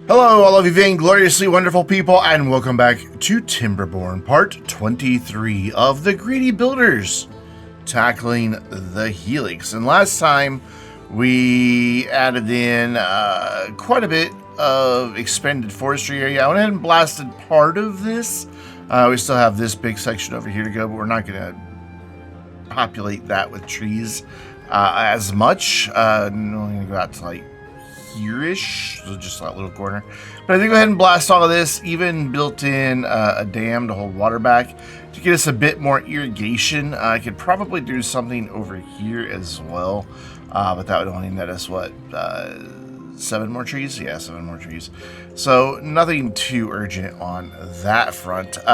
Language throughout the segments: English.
Hello, all of you vaingloriously wonderful people, and welcome back to Timberborn, part 23 of the Greedy Builders, tackling the Helix. And last time, we added in quite a bit of expanded forestry area. I went ahead and blasted part of this. We still have this big section over here to go, but we're not going to populate that with trees as much. I'm only going to go out to like here-ish, so just that little corner. But I think go ahead and blast all of this. Even built in a dam to hold water back to get us a bit more irrigation. I could probably do something over here as well, but that would only net us what, 7 more trees? Yeah, 7 more trees. So nothing too urgent on that front.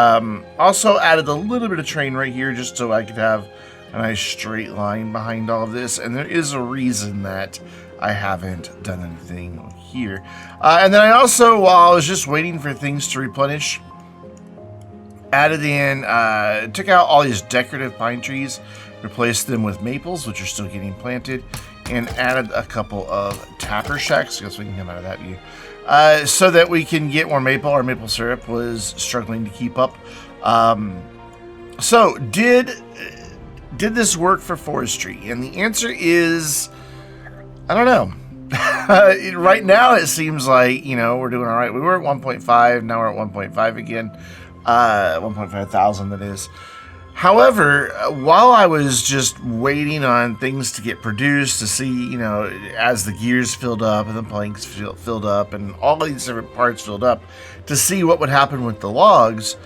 Also added a little bit of terrain right here just so I could have a nice straight line behind all of this, and there is a reason that I haven't done anything here. And then I also, while I was just waiting for things to replenish, added in, took out all these decorative pine trees, replaced them with maples, which are still getting planted, and added a couple of tapper shacks. I guess we can come out of that view. So that we can get more maple. Our maple syrup was struggling to keep up. So, did this work for forestry? And the answer is, I don't know. Right now, it seems like, you know, we're doing all right. We were at 1.5. Now we're at 1.5 again. 1.5 thousand, that is. However, while I was just waiting on things to get produced to see, you know, as the gears filled up and the planks filled up and all these different parts filled up to see what would happen with the logs,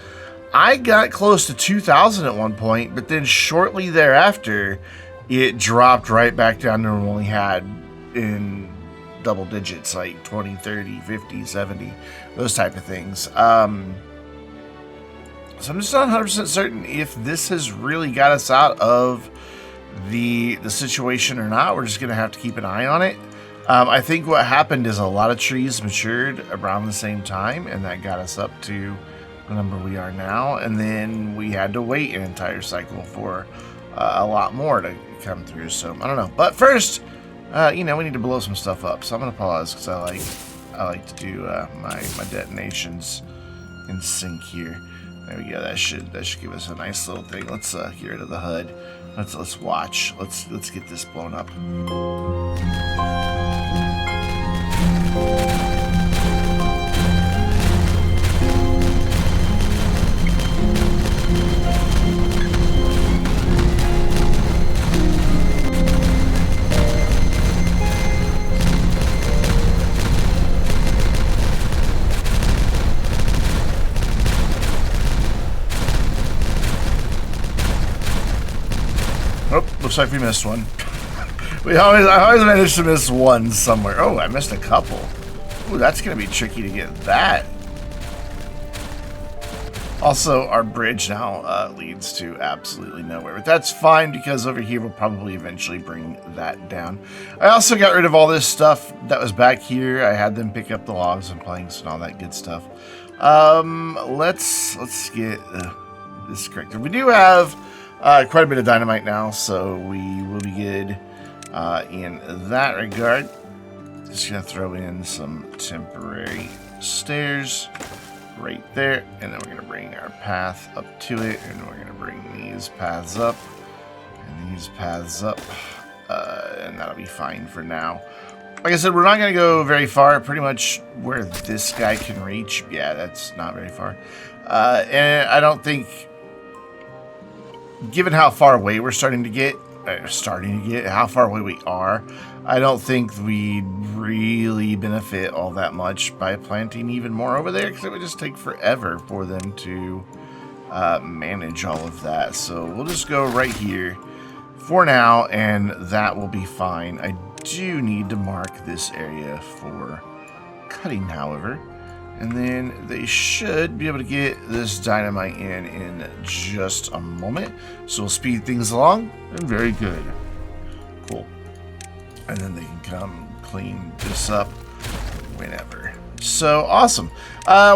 I got close to 2,000 at one point, but then shortly thereafter, it dropped right back down to what we only had in double digits, like 20, 30, 50, 70, those type of things. So I'm just not 100% certain if this has really got us out of the situation or not. We're just going to have to keep an eye on it. I think what happened is a lot of trees matured around the same time, and that got us up to the number we are now, and then we had to wait an entire cycle for a lot more to come through. So I don't know, but first, you know, we need to blow some stuff up. So I'm gonna pause because I like to do my detonations in sync here. There we go. That should give us a nice little thing. Let's get rid of the HUD. Let's watch. Let's get this blown up. Oh, looks like we missed one. I always manage to miss one somewhere. Oh, I missed a couple. Ooh, that's gonna be tricky to get that. Also, our bridge now leads to absolutely nowhere, but that's fine because over here we'll probably eventually bring that down. I also got rid of all this stuff that was back here. I had them pick up the logs and planks and all that good stuff. Let's get this corrected. We do have quite a bit of dynamite now, so we will be good in that regard. Just gonna throw in some temporary stairs right there, and then we're gonna bring our path up to it, and we're gonna bring these paths up and these paths up, and that'll be fine for now. Like I said, we're not gonna go very far. Pretty much where this guy can reach. Yeah, that's not very far, and I don't think, given how far away we're starting to get, how far away we are, I don't think we'd really benefit all that much by planting even more over there, because it would just take forever for them to manage all of that. So we'll just go right here for now, and that will be fine. I do need to mark this area for cutting, however. And then they should be able to get this dynamite in just a moment. So we'll speed things along, and very good. Cool. And then they can come clean this up whenever. So awesome.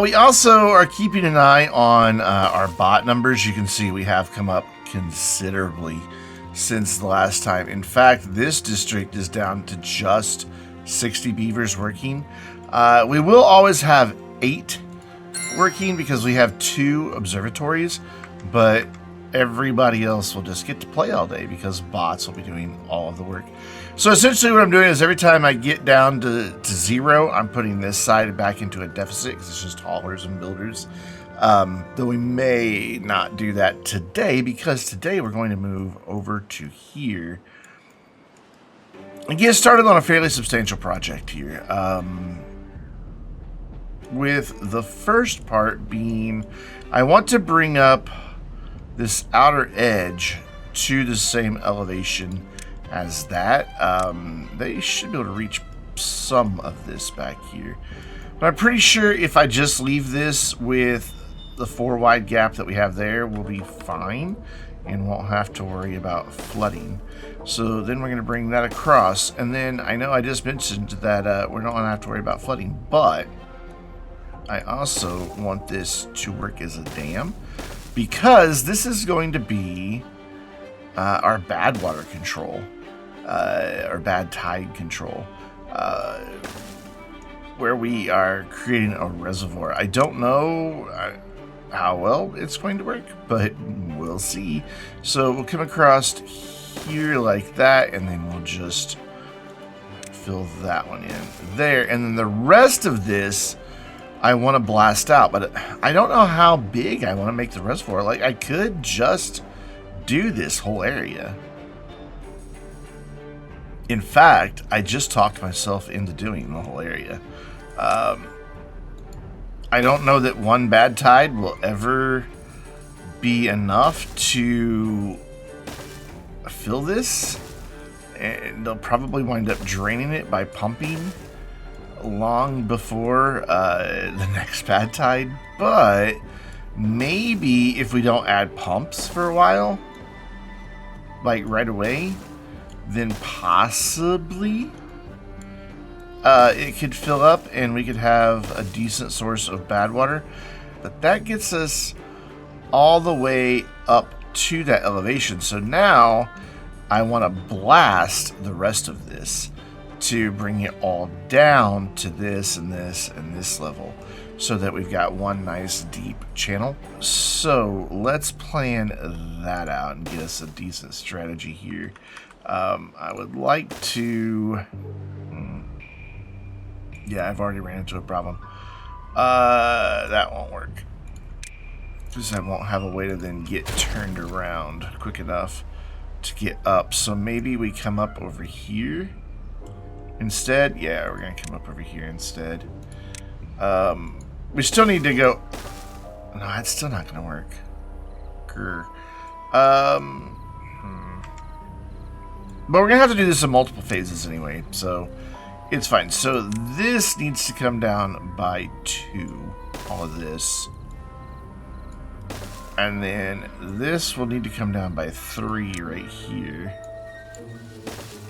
We also are keeping an eye on our bot numbers. You can see we have come up considerably since the last time. In fact, this district is down to just 60 beavers working. We will always have 8 working because we have 2 observatories, but everybody else will just get to play all day because bots will be doing all of the work. So essentially what I'm doing is every time I get down to 0, I'm putting this side back into a deficit because it's just haulers and builders. Though we may not do that today because today we're going to move over to here and get started on a fairly substantial project here. With the first part being, I want to bring up this outer edge to the same elevation as that. They should be able to reach some of this back here. But I'm pretty sure if I just leave this with the 4 wide gap that we have there, we'll be fine and won't have to worry about flooding. So then we're going to bring that across. And then I know I just mentioned that we're not going to have to worry about flooding, but I also want this to work as a dam because this is going to be our Badwater control, or badtide control, where we are creating a reservoir. I don't know how well it's going to work, but we'll see. So we'll come across here like that, and then we'll just fill that one in there. And then the rest of this I want to blast out, but I don't know how big I want to make the reservoir. Like, I could just do this whole area. In fact, I just talked myself into doing the whole area. I don't know that one bad tide will ever be enough to fill this. And they'll probably wind up draining it by pumping long before the next bad tide, but maybe if we don't add pumps for a while, like right away, then possibly it could fill up and we could have a decent source of bad water. But that gets us all the way up to that elevation. So now I want to blast the rest of this to bring it all down to this and this and this level so that we've got one nice deep channel. So let's plan that out and get us a decent strategy here. I would like to... yeah, I've already ran into a problem. That won't work. Because I won't have a way to then get turned around quick enough to get up. So maybe we come up over here instead. Yeah, we're gonna come up over here instead. We still need to go. No, it's still not gonna work. Grr. But we're gonna have to do this in multiple phases anyway, so it's fine. So this needs to come down by 2. All of this. And then this will need to come down by 3 right here.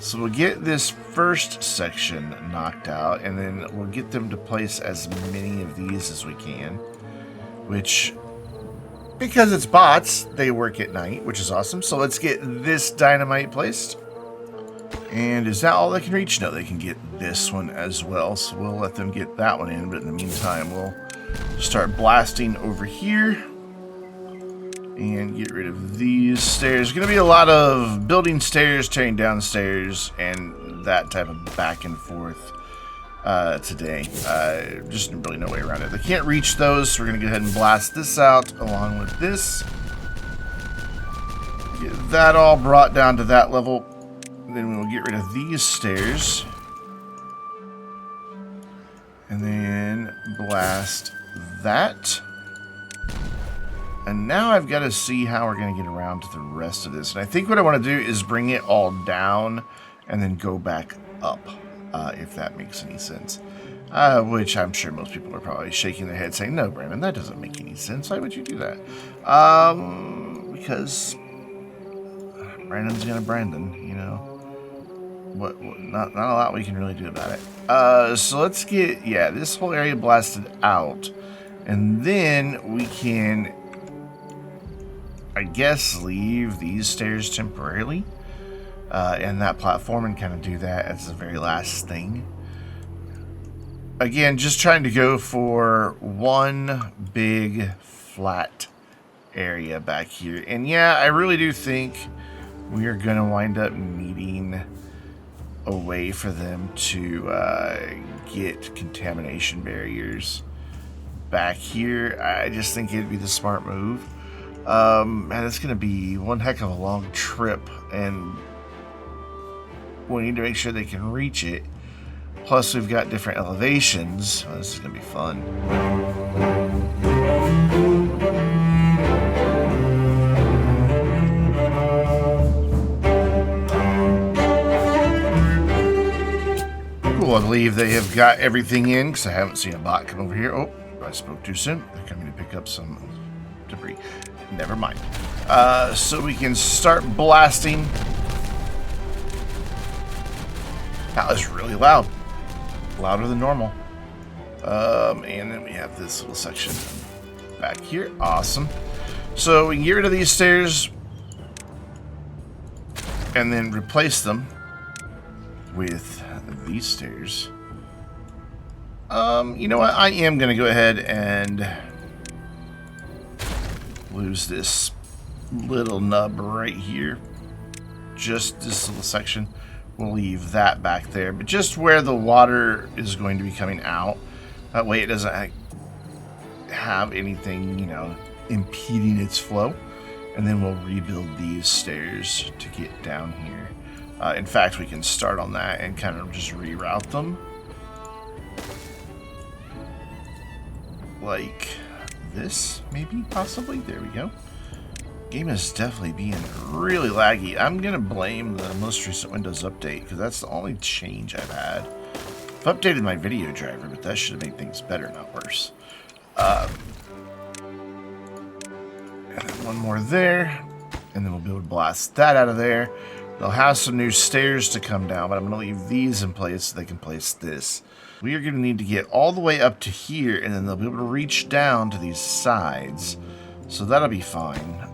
So we'll get this first section knocked out, and then we'll get them to place as many of these as we can. Which, because it's bots, they work at night, which is awesome. So let's get this dynamite placed. And is that all they can reach? No, they can get this one as well. So we'll let them get that one in, but in the meantime, we'll start blasting over here. And get rid of these stairs. There's going to be a lot of building stairs, tearing down stairs, and that type of back and forth today. Just really no way around it. They can't reach those, so we're going to go ahead and blast this out along with this. Get that all brought down to that level. Then we'll get rid of these stairs. And then blast that. And now I've got to see how we're going to get around to the rest of this. And I think what I want to do is bring it all down and then go back up, if that makes any sense. Which I'm sure most people are probably shaking their head saying, no, Brandon, that doesn't make any sense. Why would you do that? Because Brandon's going to Brandon, you know. Not a lot we can really do about it. So let's get, yeah, this whole area blasted out. And then we can, I guess, leave these stairs temporarily and that platform and kind of do that as the very last thing. again, just trying to go for one big flat area back here. And yeah, I really do think we are going to wind up needing a way for them to get contamination barriers back here. I just think it'd be the smart move. And it's going to be one heck of a long trip, and we need to make sure they can reach it. Plus, we've got different elevations. Oh, this is going to be fun. Cool, I believe they have got everything in, because I haven't seen a bot come over here. Oh, I spoke too soon. They're coming to pick up some debris. Never mind. So we can start blasting. That was really loud. Louder than normal. And then we have this little section back here. Awesome. So we can get rid of these stairs and then replace them with these stairs. You know what? I am going to go ahead and lose this little nub right here. Just this little section. We'll leave that back there. But just where the water is going to be coming out. That way it doesn't have anything, you know, impeding its flow. And then we'll rebuild these stairs to get down here. In fact, we can start on that and kind of just reroute them. Like this, maybe, possibly. There we go. Game is definitely being really laggy. I'm going to blame the most recent Windows update, because that's the only change I've had. I've updated my video driver, but that should have made things better, not worse. And then one more there, and then we'll be able to blast that out of there. They'll have some new stairs to come down, but I'm going to leave these in place so they can place this. We are going to need to get all the way up to here, and then they'll be able to reach down to these sides. So that'll be fine.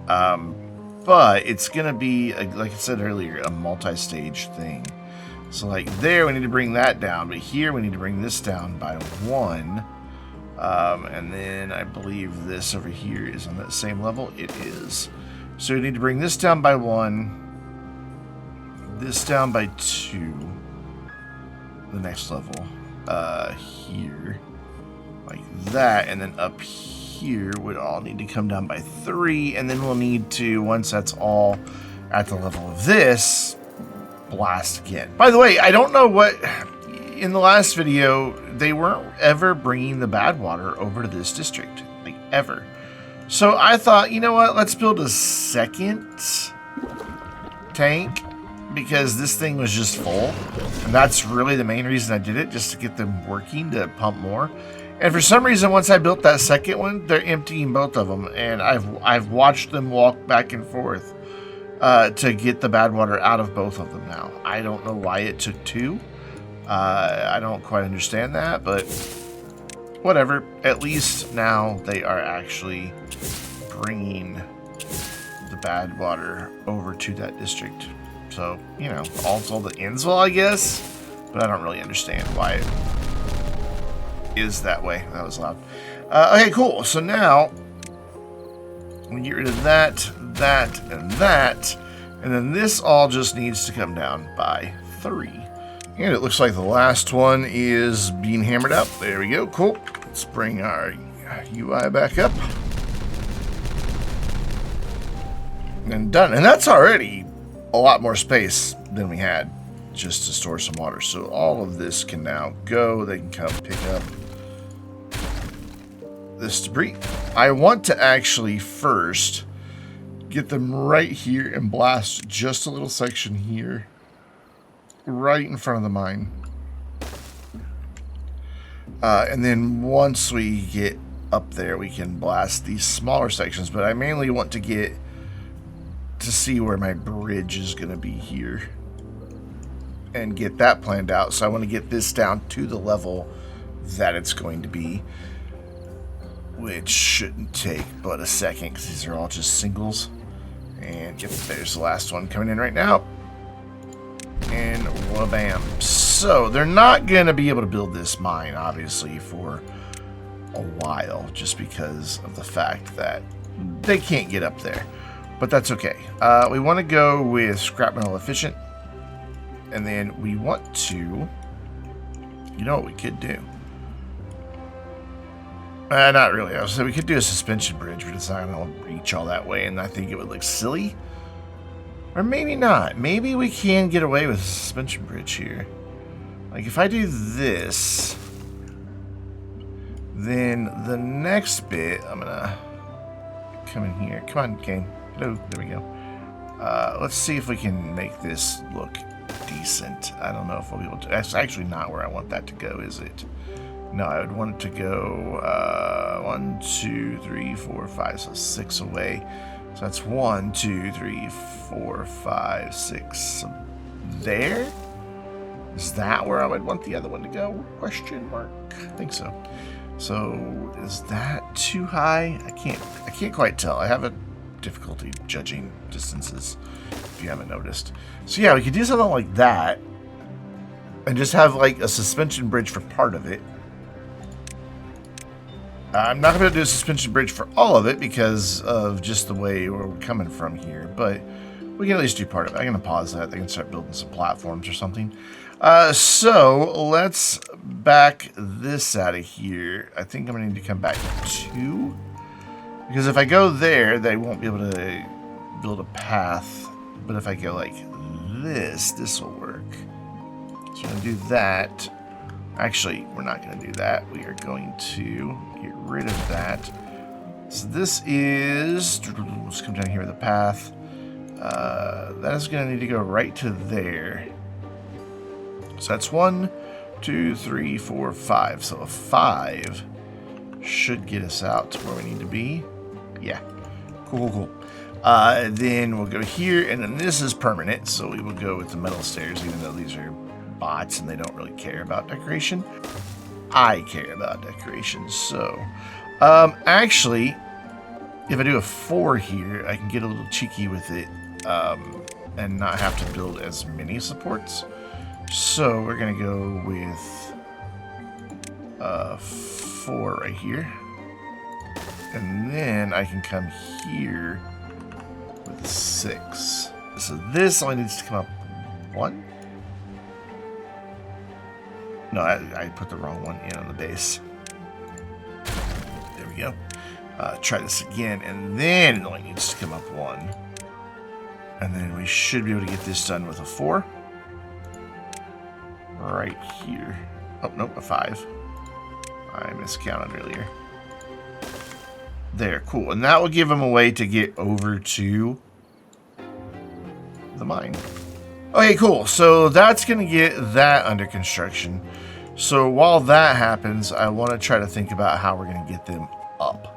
But it's going to be, like I said earlier, a multi-stage thing. So like there, we need to bring that down. But here, we need to bring this down by 1. And then I believe this over here is on that same level. It is. So we need to bring this down by 1. This down by 2. The next level. Here. Like that. And then up here would all need to come down by 3. And then we'll need to, once that's all at the level of this, blast again. By the way, I don't know what... In the last video, they weren't ever bringing the Badwater over to this district. Like, ever. So I thought, you know what? Let's build a second tank, because this thing was just full. And that's really the main reason I did it, just to get them working to pump more. And for some reason, once I built that second one, they're emptying both of them. And I've watched them walk back and forth to get the Badwater out of both of them now. I don't know why it took 2. I don't quite understand that, but whatever. At least now they are actually bringing the Badwater over to that district. So, you know, all's well that ends well, I guess. But I don't really understand why it is that way. That was loud. Okay, cool. So now we get rid of that, that, and that. And then this all just needs to come down by 3. And it looks like the last one is being hammered out. There we go. Cool. Let's bring our UI back up. And done. And that's already a lot more space than we had just to store some water. So all of this can now go. They can come pick up this debris. I want to actually first get them right here and blast just a little section here. Right in front of the mine. And then once we get up there, we can blast these smaller sections. But I mainly want to get to see where my bridge is going to be here. And get that planned out. So I want to get this down to the level that it's going to be. Which shouldn't take but a second, because these are all just singles. And yep, there's the last one coming in right now. And wha-bam. so they're not going to be able to build this mine, obviously, for a while, just because of the fact that they can't get up there. But that's okay. We want to go with scrap metal efficient. And then we want to... You know what we could do? Not really. I was saying we could do a suspension bridge, but it's not going to reach all that way, and I think it would look silly. Or maybe not. Maybe we can get away with a suspension bridge here. Like, if I do this, then the next bit, I'm going to come in here. Come on, game. Hello. There we go. Let's see if we can make this look decent. I don't know if we'll be able to. That's actually not where I want that to go, is it? No, I would want it to go 1, 2, 3, 4, 5, so 6 away. So that's 1, 2, 3, 4, 5, 6. There? Is that where I would want the other one to go? Question mark. I think so. So is that too high? I can't quite tell. I have a difficulty judging distances, if you haven't noticed. So yeah, we could do something like that and just have like a suspension bridge for part of it. I'm not going to do a suspension bridge for all of it because of just the way we're coming from here, but we can at least do part of it. I'm going to pause that. They can start building some platforms or something. So let's back this out of here. I think I'm going to need to come back 2, because if I go there, they won't be able to build a path. But if I go like this will work. So I'm going to do that. Actually, we're not going to do that. We are going to get rid of that. So this is... Let's come down here with the path. That is going to need to go right to there. So that's 1, 2, 3, 4, 5. So a 5 should get us out to where we need to be. Yeah. Cool. Then we'll go here, and then this is permanent. So we will go with the metal stairs, even though these are bots and they don't really care about decoration. I care about decoration. So actually, if I do a 4 here, I can get a little cheeky with it and not have to build as many supports. So we're gonna go with 4 right here, and then I can come here with 6. So this only needs to come up 1. No, I put the wrong one in on the base. There we go. Try this again, and then it only needs to come up 1. And then we should be able to get this done with a 4. Right here. Oh, nope, a 5. I miscounted earlier. There, cool. And that will give them a way to get over to the mine. Okay, cool. So that's going to get that under construction. So while that happens, I want to try to think about how we're going to get them up.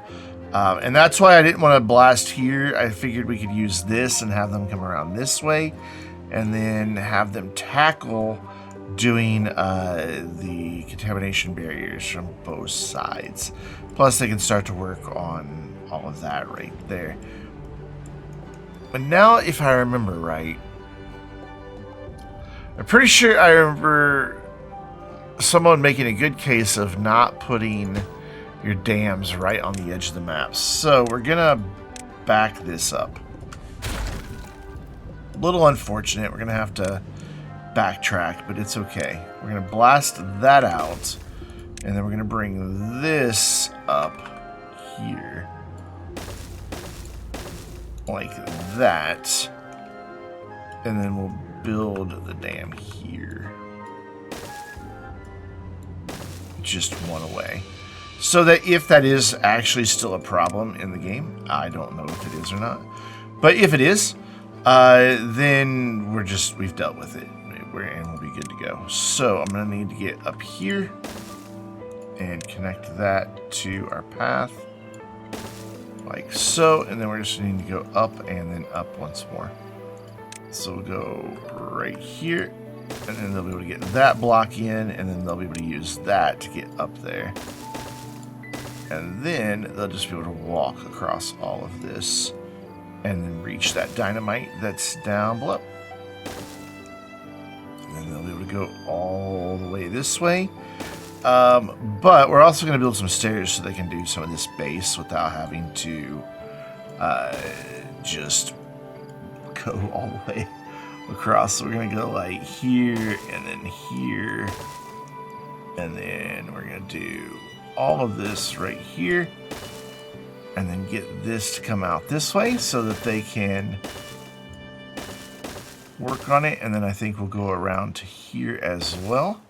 And that's why I didn't want to blast here. I figured we could use this and have them come around this way, and then have them tackle doing the contamination barriers from both sides. Plus, they can start to work on all of that right there. But now, if I remember right, I'm pretty sure I remember someone making a good case of not putting your dams right on the edge of the map. So we're gonna back this up. A little unfortunate. We're gonna have to backtrack, but it's okay. We're gonna blast that out, and then we're gonna bring this up here like that, and then we'll build the dam here, just one away, so that if that is actually still a problem in the game, I don't know if it is or not, but if it is, then we've dealt with it, and we'll be good to go. So I'm gonna need to get up here and connect that to our path like so, and then we're just going to go up and then up once more. So we'll go right here, and then they'll be able to get that block in, and then they'll be able to use that to get up there. And then they'll just be able to walk across all of this and then reach that dynamite that's down below. And then they'll be able to go all the way this way. But we're also going to build some stairs so they can do some of this base without having to just go all the way across. So we're going to go like here and then here. And then we're going to do all of this right here. And then get this to come out this way so that they can work on it. And then I think we'll go around to here as well.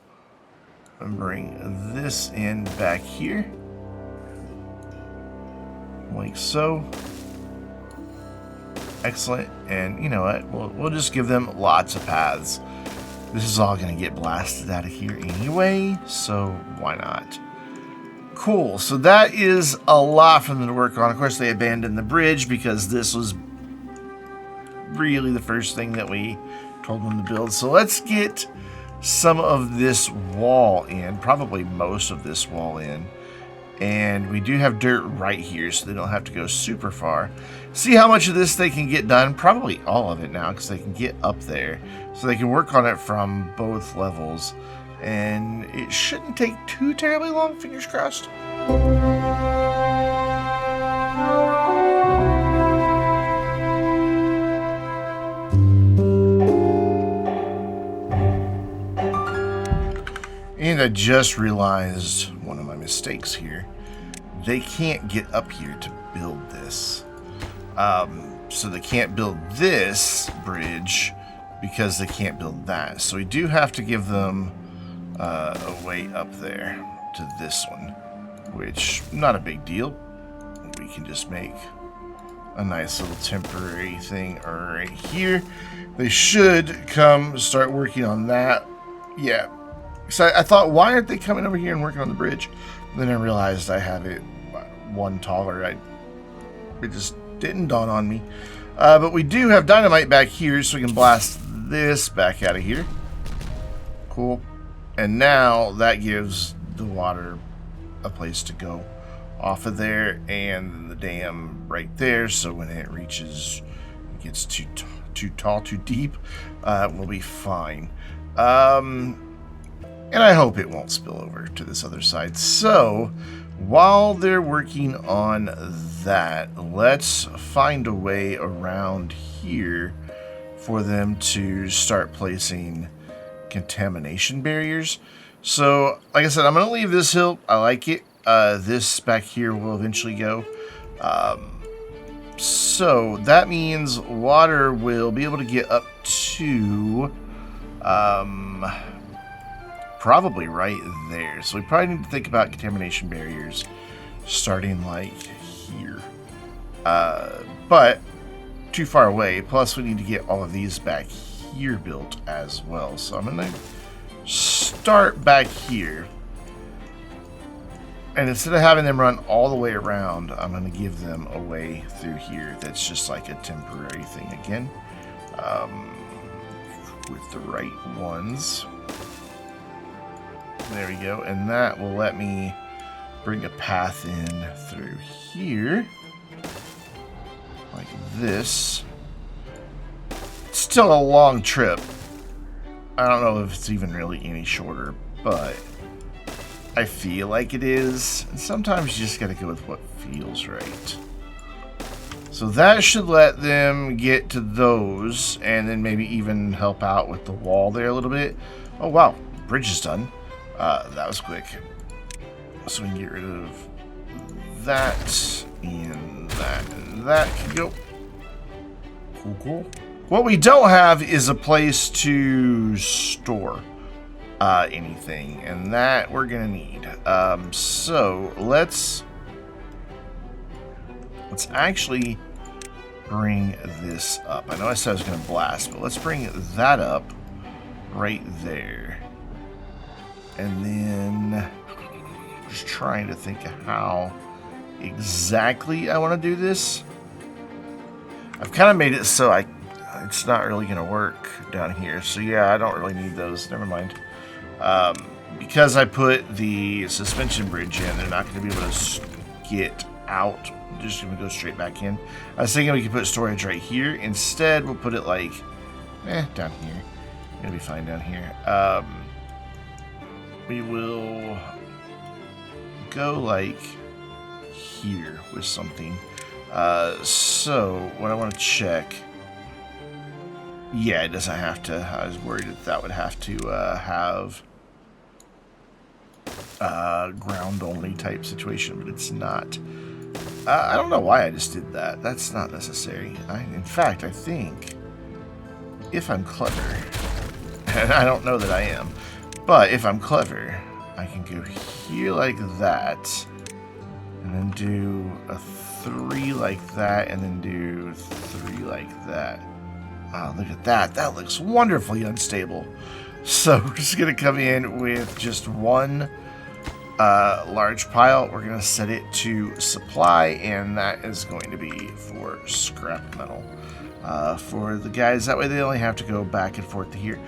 And bring this in back here. Like so. Excellent. And you know what? We'll just give them lots of paths. This is all going to get blasted out of here anyway, so why not? Cool. So that is a lot for them to work on. Of course, they abandoned the bridge because this was really the first thing that we told them to build. So let's get some of this wall in, probably most of this wall in. And we do have dirt right here, so they don't have to go super far. See how much of this they can get done? Probably all of it now, because they can get up there. So they can work on it from both levels. And it shouldn't take too terribly long, fingers crossed. And I just realized one of my mistakes here. They can't get up here to build this. So they can't build this bridge because they can't build that. So we do have to give them a way up there to this one, which not a big deal. We can just make a nice little temporary thing right here. They should start working on that. Yeah. So I thought, why aren't they coming over here and working on the bridge? And then I realized I have it one taller. It just didn't dawn on me. But we do have dynamite back here, so we can blast this back out of here. Cool. And now that gives the water a place to go off of there, and the dam right there. So when it reaches, it gets too tall, too deep, we'll be fine. And I hope it won't spill over to this other side. So, while they're working on that, let's find a way around here for them to start placing contamination barriers. So, like I said, I'm going to leave this hill. I like it. This back here will eventually go. So, that means water will be able to get up to... probably right there. So we probably need to think about contamination barriers starting like here. But too far away. Plus we need to get all of these back here built as well. So I'm going to start back here. And instead of having them run all the way around, I'm going to give them a way through here that's just like a temporary thing again. With the right ones. There we go, and that will let me bring a path in through here, like this. It's still a long trip. I don't know if it's even really any shorter, but I feel like it is. And sometimes you just gotta go with what feels right. So that should let them get to those, and then maybe even help out with the wall there a little bit. Oh wow, bridge is done. That was quick. So we can get rid of that, and that can go. Cool, cool. What we don't have is a place to store anything, and that we're gonna need. So let's actually bring this up. I know I said I was gonna blast, but let's bring that up right there. And then just trying to think of how exactly I want to do this. I've kind of made it so it's not really going to work down here. So yeah, I don't really need those. Never mind. Because I put the suspension bridge in, they're not going to be able to get out. They're just going to go straight back in. I was thinking we could put storage right here. Instead, we'll put it like, down here. Gonna be fine down here. We will go like here with something. So what I want to check. Yeah, it doesn't have to. I was worried that would have to have ground only type situation, but it's not. I don't know why I just did that. That's not necessary. In fact, I think if I'm clever, and I don't know that I am, but if I'm clever, I can go here like that, and then do a 3 like that, and then do 3 like that. Oh, look at that. That looks wonderfully unstable. So we're just going to come in with just one large pile. We're going to set it to supply, and that is going to be for scrap metal. For the guys, that way they only have to go back and forth to here.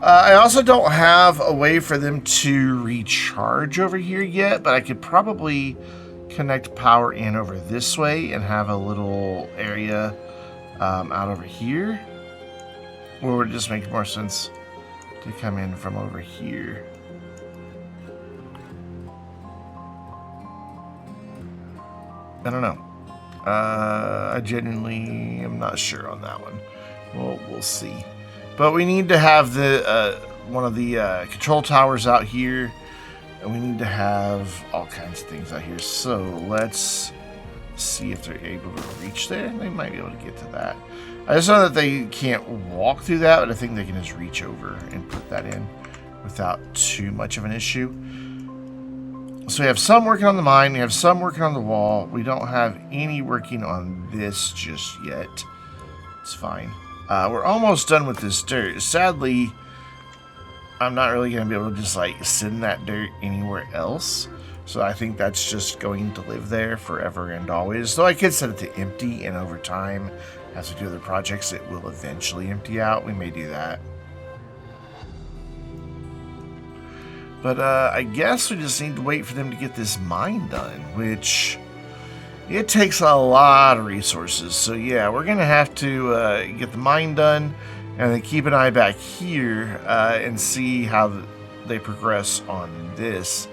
I also don't have a way for them to recharge over here yet, but I could probably connect power in over this way and have a little area out over here. Or would it just make more sense to come in from over here? I don't know. I genuinely am not sure on that one. We'll see. But we need to have the one of the control towers out here, and we need to have all kinds of things out here. So let's see if they're able to reach there. They might be able to get to that. I just know that they can't walk through that, but I think they can just reach over and put that in without too much of an issue. So we have some working on the mine, we have some working on the wall. We don't have any working on this just yet. It's fine. We're almost done with this dirt. Sadly, I'm not really going to be able to just like send that dirt anywhere else. So I think that's just going to live there forever and always. So I could set it to empty, and over time, as we do other projects, it will eventually empty out. We may do that. But I guess we just need to wait for them to get this mine done, which it takes a lot of resources. So yeah, we're going to have to get the mine done and then keep an eye back here and see how they progress on this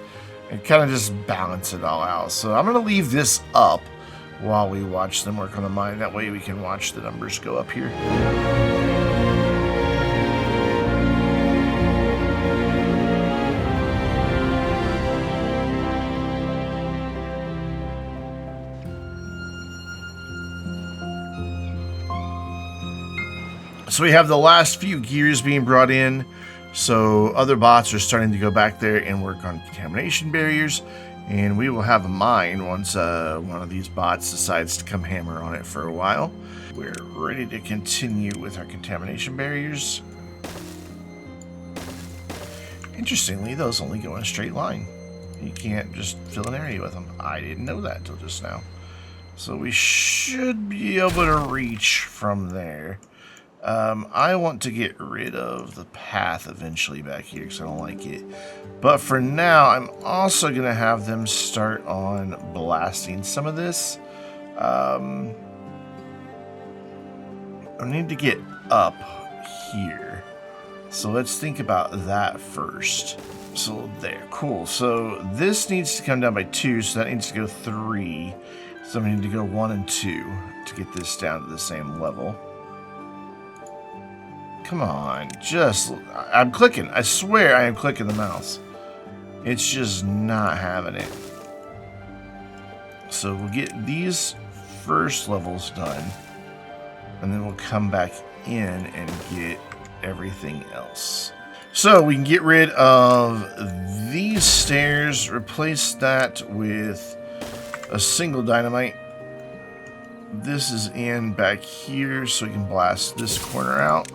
and kind of just balance it all out. So I'm going to leave this up while we watch them work on the mine. That way we can watch the numbers go up here. So we have the last few gears being brought in, so other bots are starting to go back there and work on contamination barriers, and we will have a mine once one of these bots decides to come hammer on it for a while. We're ready to continue with our contamination barriers. Interestingly, those only go in a straight line. You can't just fill an area with them. I didn't know that until just now. So we should be able to reach from there. I want to get rid of the path eventually back here because I don't like it. But for now, I'm also going to have them start on blasting some of this. I need to get up here. So let's think about that first. So there, cool. So this needs to come down by 2, so that needs to go 3. So I need to go 1 and 2 to get this down to the same level. Come on, I'm clicking. I swear I am clicking the mouse. It's just not having it. So we'll get these first levels done, and then we'll come back in and get everything else. So we can get rid of these stairs, replace that with a single dynamite. This is in back here, so we can blast this corner out.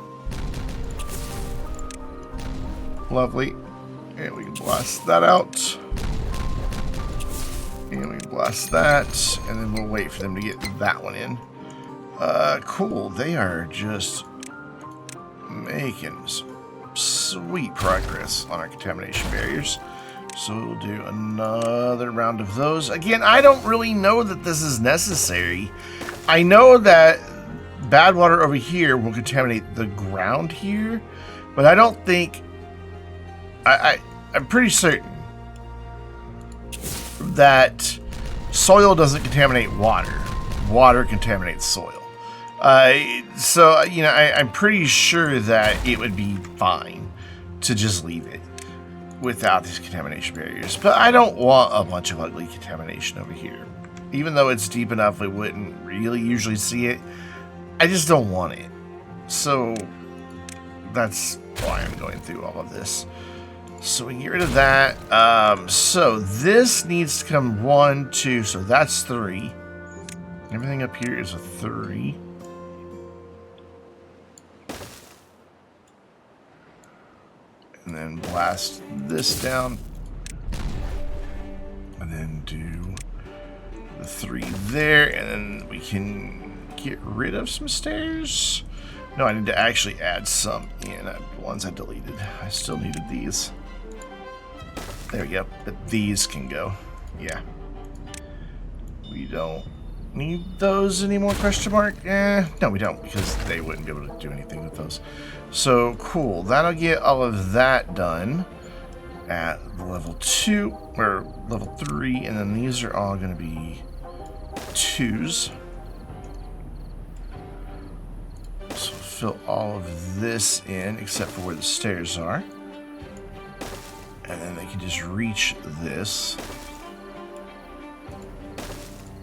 Lovely. And we can blast that out. And we blast that. And then we'll wait for them to get that one in. Cool. They are just making sweet progress on our contamination barriers. So we'll do another round of those. Again, I don't really know that this is necessary. I know that bad water over here will contaminate the ground here. But I don't think... I'm pretty certain that soil doesn't contaminate water. Water contaminates soil. So, you know, I'm pretty sure that it would be fine to just leave it without these contamination barriers. But I don't want a bunch of ugly contamination over here. Even though it's deep enough, we wouldn't really usually see it. I just don't want it. So that's why I'm going through all of this. So we can get rid of that. So this needs to come 1, 2. So that's 3. Everything up here is a 3. And then blast this down. And then do the 3 there. And then we can get rid of some stairs. No, I need to actually add some in. The ones I deleted. I still needed these. There we go. But these can go. Yeah. We don't need those anymore, question mark? No, we don't, because they wouldn't be able to do anything with those. So, cool. That'll get all of that done at level 2, or level 3, and then these are all going to be 2s. So, fill all of this in, except for where the stairs are. And then they can just reach this.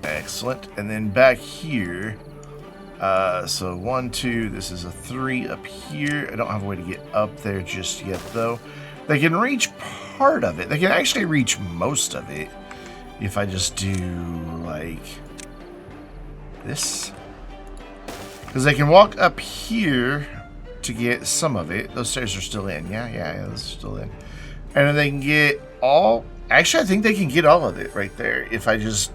Excellent. And then back here, so 1, 2, this is a 3 up here. I don't have a way to get up there just yet, though. They can reach part of it. They can actually reach most of it if I just do, like, this. Because they can walk up here to get some of it. Those stairs are still in. Yeah, those are still in. And then they can get all... Actually, I think they can get all of it right there if I just...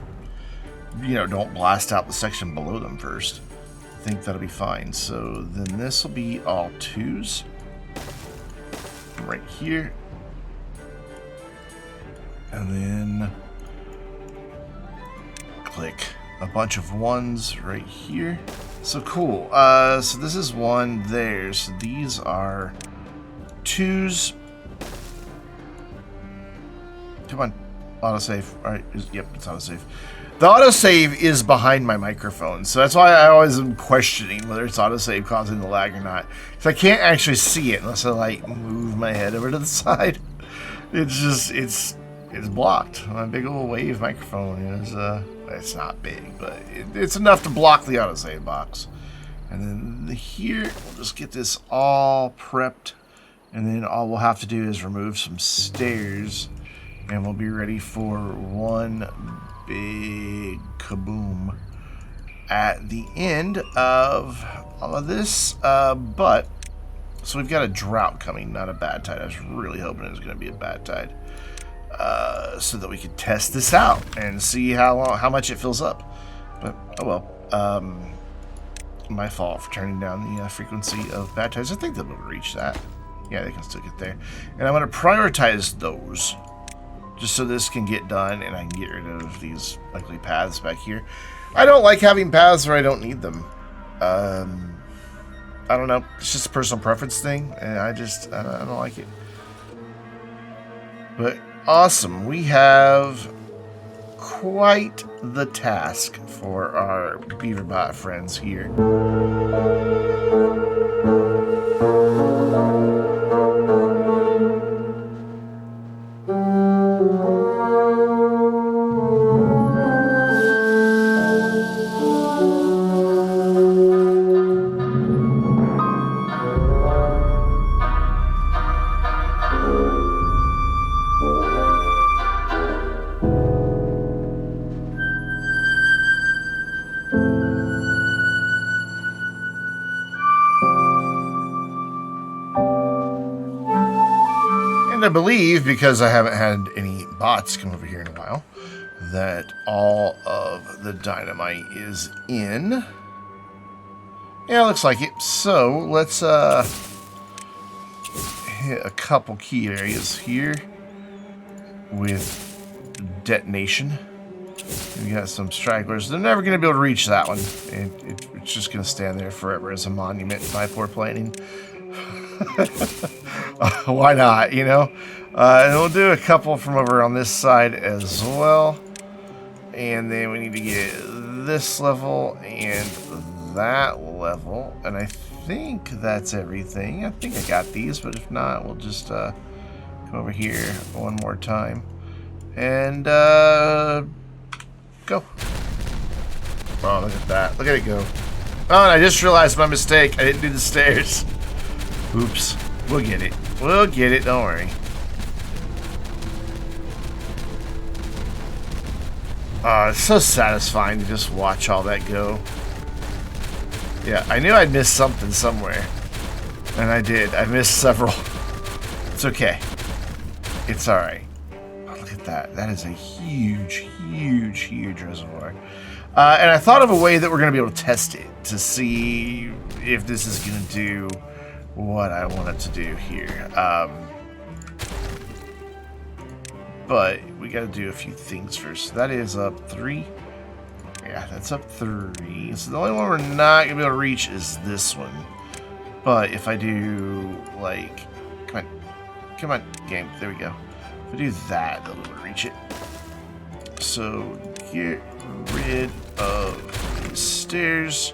you know, don't blast out the section below them first. I think that'll be fine. So then this will be all 2s right here. And then click a bunch of 1s right here. So cool. So this is 1 there. So these are 2s. Come on. Autosave. Alright. Yep, it's autosave. The autosave is behind my microphone, so that's why I always am questioning whether it's autosave causing the lag or not. Because I can't actually see it unless I, like, move my head over to the side. It's just, it's blocked. My big old wave microphone is, it's not big, but it's enough to block the autosave box. And then here, we'll just get this all prepped. And then all we'll have to do is remove some stairs. And we'll be ready for one big kaboom at the end of all of this. But so we've got a drought coming, not a bad tide. I was really hoping it was going to be a bad tide, so that we could test this out and see how much it fills up. But oh well. My fault for turning down the frequency of bad tides. I think they'll be able to reach that. Yeah, they can still get there. And I'm going to prioritize those, just so this can get done and I can get rid of these ugly paths back here. I don't like having paths where I don't need them. I don't know. It's just a personal preference thing, and I don't like it. But awesome. We have quite the task for our beaverbot friends here. I believe, because I haven't had any bots come over here in a while, that all of the dynamite is in. Yeah, looks like it. So let's hit a couple key areas here with detonation. We got some stragglers. They're never going to be able to reach that one. It's just going to stand there forever as a monument by poor planning. Why not, you know? And we'll do a couple from over on this side as well. And then we need to get this level and that level. And I think that's everything. I think I got these, but if not, we'll just come over here one more time. And go. Oh, look at that. Look at it go. Oh, and I just realized my mistake. I didn't do the stairs. Oops. We'll get it. We'll get it. Don't worry. It's so satisfying to just watch all that go. Yeah, I knew I'd missed something somewhere. And I did. I missed several. It's okay. It's alright. Oh, look at that. That is a huge, huge, huge reservoir. And I thought of a way that we're going to be able to test it to see if this is going to do what I want it to do here. But we got to do a few things first. That is up 3. Yeah, that's up 3. So the only one we're not going to be able to reach is this one. But if I do, like... Come on, game. There we go. If I do that, they'll be able to reach it. So, get rid of these stairs.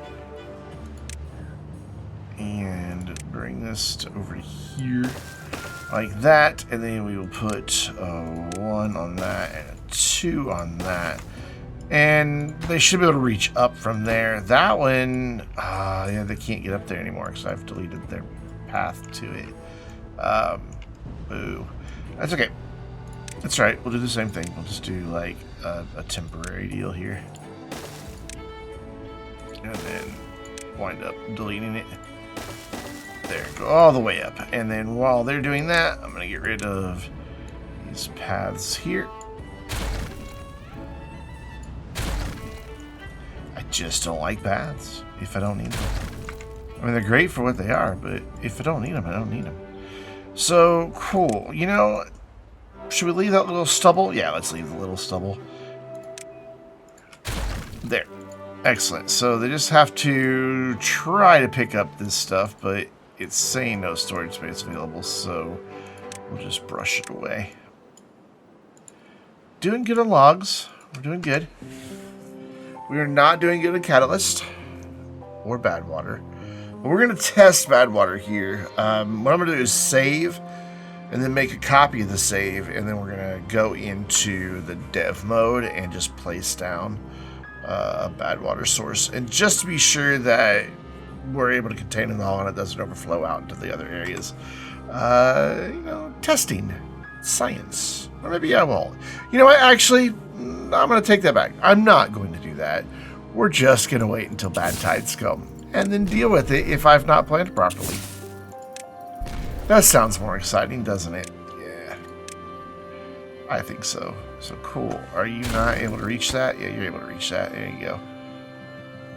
And bring this to over here. Like that. And then we will put 1 on that and a 2 on that. And they should be able to reach up from there. That one, yeah, they can't get up there anymore because I've deleted their path to it. Boo. That's okay. That's right. We'll do the same thing. We'll just do like a temporary deal here. And then wind up deleting it. There. Go all the way up. And then while they're doing that, I'm going to get rid of these paths here. I just don't like paths if I don't need them. I mean, they're great for what they are, but if I don't need them, I don't need them. So, cool. You know, should we leave that little stubble? Yeah, let's leave the little stubble. There. Excellent. So they just have to try to pick up this stuff, but it's saying no storage space available, so we'll just brush it away. Doing good on logs. We're doing good. We are not doing good on catalyst or Badwater. But we're going to test Badwater here. What I'm going to do is save and then make a copy of the save, and then we're going to go into the dev mode and just place down a Badwater source. And just to be sure that we're able to contain it all and it doesn't overflow out into the other areas. You know, testing. Science. Or maybe I won't. You know what? Actually, I'm going to take that back. I'm not going to do that. We're just going to wait until bad tides come and then deal with it if I've not planned properly. That sounds more exciting, doesn't it? Yeah. I think so. So cool. Are you not able to reach that? Yeah, you're able to reach that. There you go.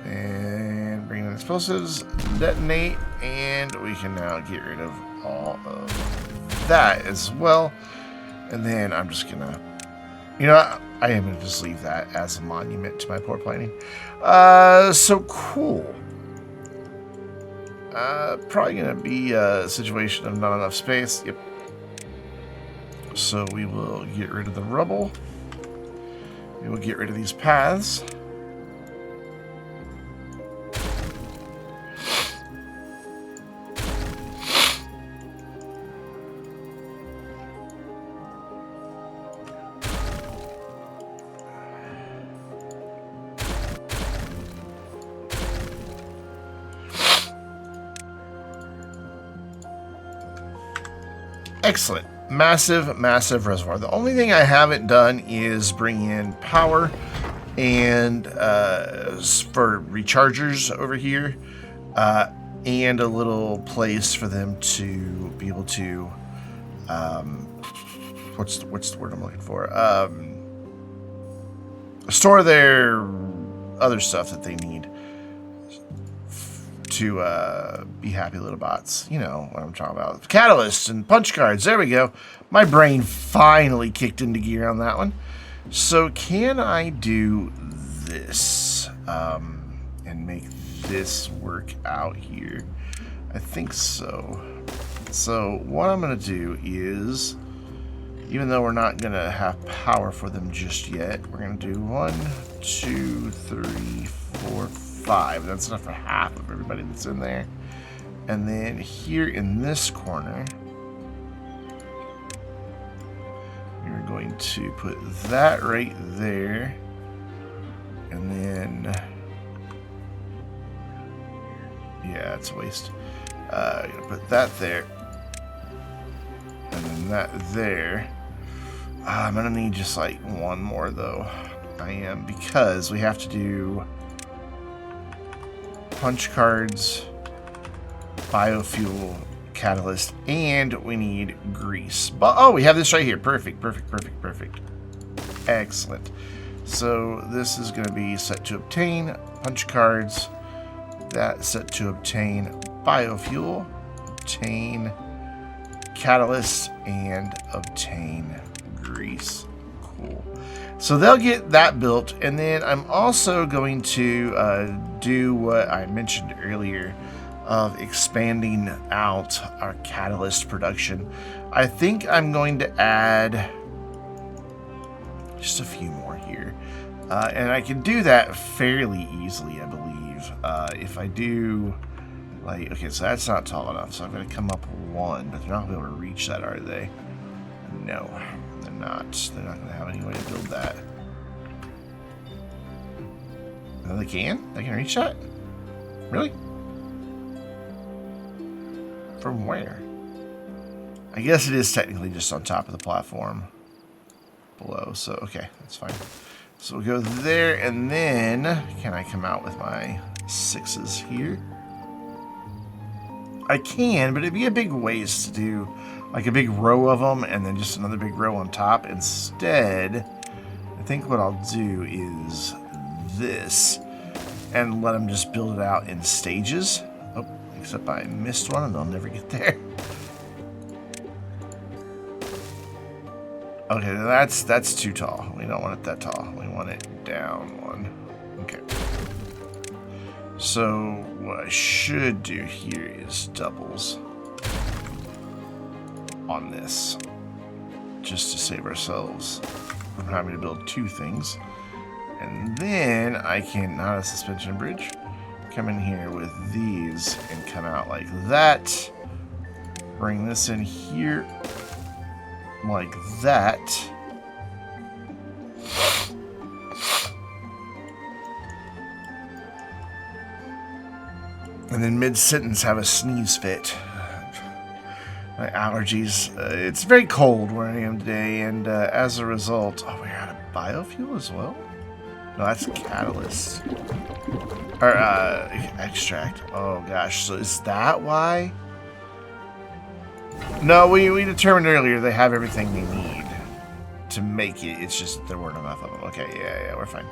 And bring in explosives, detonate, and we can now get rid of all of that as well. And then I'm just gonna, you know, I am gonna just leave that as a monument to my poor planning. So cool. Probably gonna be a situation of not enough space. Yep. So we will get rid of the rubble. We will get rid of these paths. Excellent. Massive, massive reservoir. The only thing I haven't done is bring in power and for rechargers over here, and a little place for them to be able to what's the word I'm looking for? Store their other stuff that they need to be happy little bots. You know what I'm talking about. Catalysts and punch cards. There we go. My brain finally kicked into gear on that one. So can I do this and make this work out here? I think so. So what I'm going to do is, even though we're not going to have power for them just yet, we're going to do 1, 2, 3, 4, 5. That's enough for half of everybody that's in there. And then here in this corner, we're going to put that right there. And then, yeah, it's a waste. I'm going to put that there. And then that there. I'm going to need just like one more though. I am, because we have to do punch cards, biofuel, catalyst, and we need grease. But oh, we have this right here. Perfect, perfect, perfect, perfect. Excellent. So this is going to be set to obtain punch cards. That's set to obtain biofuel, obtain catalyst, and obtain grease. Cool. So they'll get that built, and then I'm also going to do what I mentioned earlier of expanding out our catalyst production. I think I'm going to add just a few more here, and I can do that fairly easily, I believe. If I do, like, okay, so that's not tall enough, so I'm going to come up one, but they're not going to be able to reach that, are they? No, they're not. They're not going to have any way to build that. No, they can? They can reach that? Really? From where? I guess it is technically just on top of the platform below, so okay, that's fine. So we'll go there, and then can I come out with my 6s here? I can, but it'd be a big waste to do like a big row of them and then just another big row on top. Instead, I think what I'll do is this and let them just build it out in stages. Oh, except I missed one and they'll never get there. Okay, that's too tall. We don't want it that tall. We want it down one. Okay. So what I should do here is doubles on this, just to save ourselves from having to build two things. And then I can, not a suspension bridge, come in here with these and come out like that. Bring this in here like that. And then mid-sentence have a sneeze fit. My allergies. It's very cold where I am today, and as a result... Oh, we're out of biofuel as well? No, that's catalyst. Or, extract. Oh, gosh. So is that why? No, we determined earlier they have everything they need to make it. It's just that there weren't enough of them. Okay, yeah, we're fine.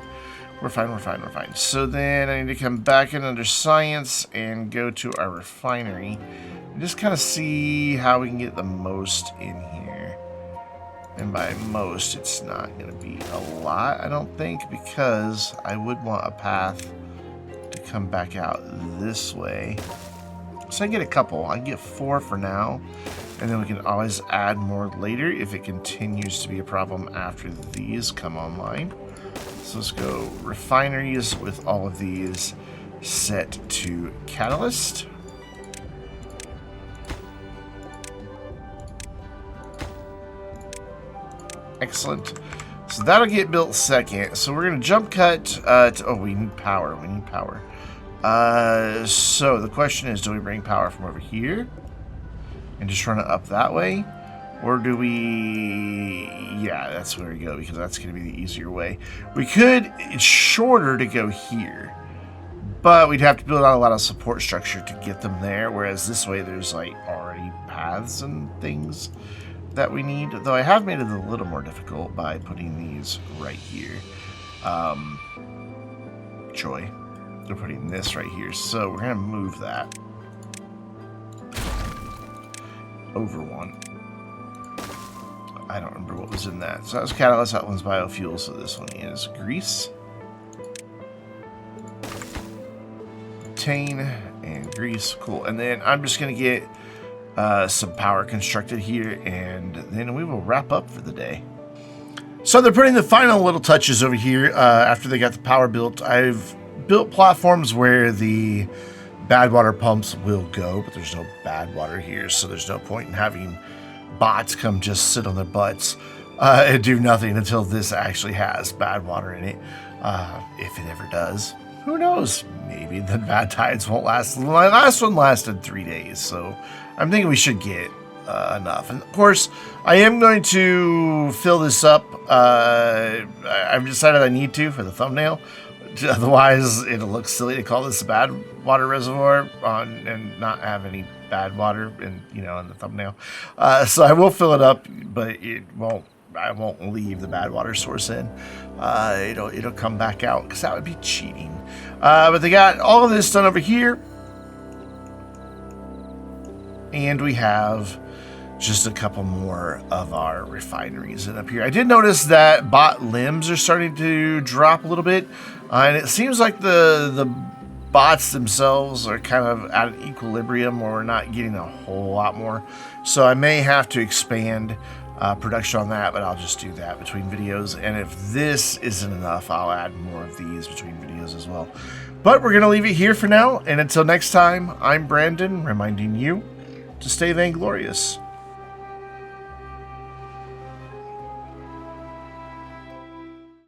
We're fine. So then I need to come back in under science and go to our refinery and just kind of see how we can get the most in here. And by most, it's not going to be a lot, I don't think, because I would want a path to come back out this way. So I get a couple. I get 4 for now, and then we can always add more later if it continues to be a problem after these come online. So let's go refineries with all of these set to catalyst. Excellent. So that'll get built second. So we're going to jump cut. Oh, we need power. So the question is, do we bring power from over here and just run it up that way? Or do we... Yeah, that's where we go, because that's going to be the easier way. We could... It's shorter to go here, but we'd have to build out a lot of support structure to get them there, whereas this way there's, like, already paths and things that we need. Though I have made it a little more difficult by putting these right here. Joy. They're putting this right here, so we're going to move that over one. I don't remember what was in that. So that was catalyst, that one's biofuel, so this one is grease. Obtain and grease, cool. And then I'm just going to get some power constructed here, and then we will wrap up for the day. So they're putting the final little touches over here after they got the power built. I've built platforms where the bad water pumps will go, but there's no bad water here, so there's no point in having bots come just sit on their butts and do nothing until this actually has bad water in it. If it ever does, who knows? Maybe the bad tides won't last. The last one lasted 3 days, so I'm thinking we should get enough. And of course, I am going to fill this up. I've decided I need to for the thumbnail. Otherwise, it'll look silly to call this a Badwater Reservoir and not have any bad water in the thumbnail. So I will fill it up, but I won't leave the bad water source in. It'll come back out because that would be cheating. But they got all of this done over here, and we have just a couple more of our refineries in up here. I did notice that bot limbs are starting to drop a little bit, and it seems like the bots themselves are kind of at an equilibrium where we're not getting a whole lot more. So I may have to expand production on that, but I'll just do that between videos. And if this isn't enough, I'll add more of these between videos as well. But we're going to leave it here for now. And until next time, I'm Brandon, reminding you to stay vainglorious.